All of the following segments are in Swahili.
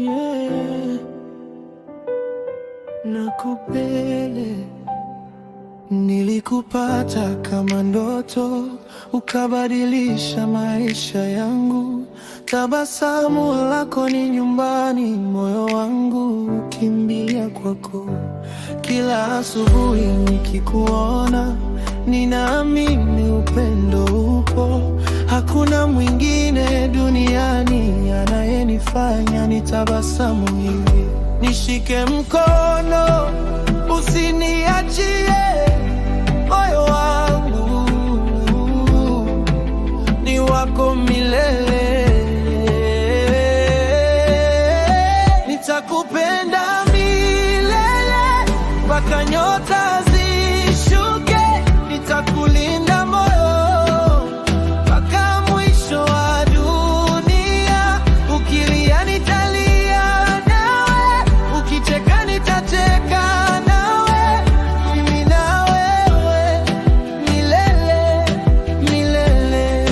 Yeah. Nakupenda, nilikupata kama ndoto, ukabadilisha maisha yangu. Tabasamu lako ni nyumbani, moyo wangu ukimbilia kwako. Kila asubuhi nikikuona, ninaamini upendo upo. Hakuna mwingine duniani anayenifanya nitabasamu hivi. Nishike mkono, usiniachie, moyo wangu ni wako milele. Nitakupenda milele mpaka nyota zishuke. Nitakulinda moyo mpaka mwisho wa dunia. Ukilia nitalia nawe, ukicheka nitacheka nawe. Mimi na wewe milele, milele.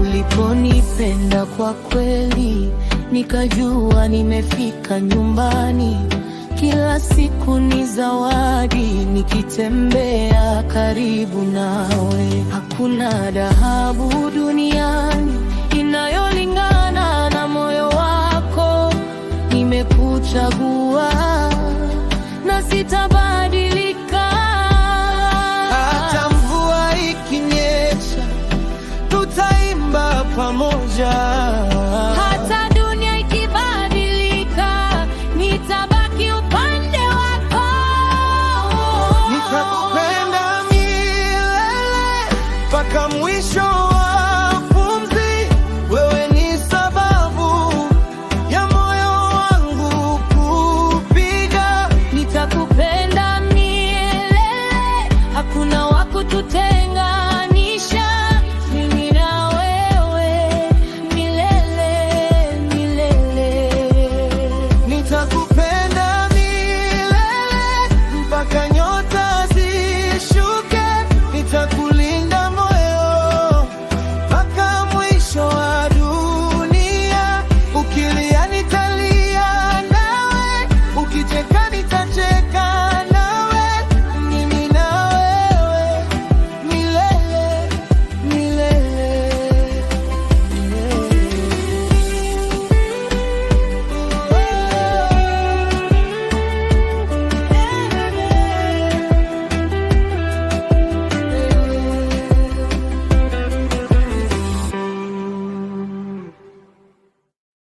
Uliponipenda kwa kweli, nikajua nimefika nyumbani. Kila siku ni zawadi, nikitembea karibu nawe. Hakuna dhahabu duniani inayolingana na moyo wako. Nimekuchagua na sitabadilika. Hata mvua ikinyesha, tutaimba pamoja.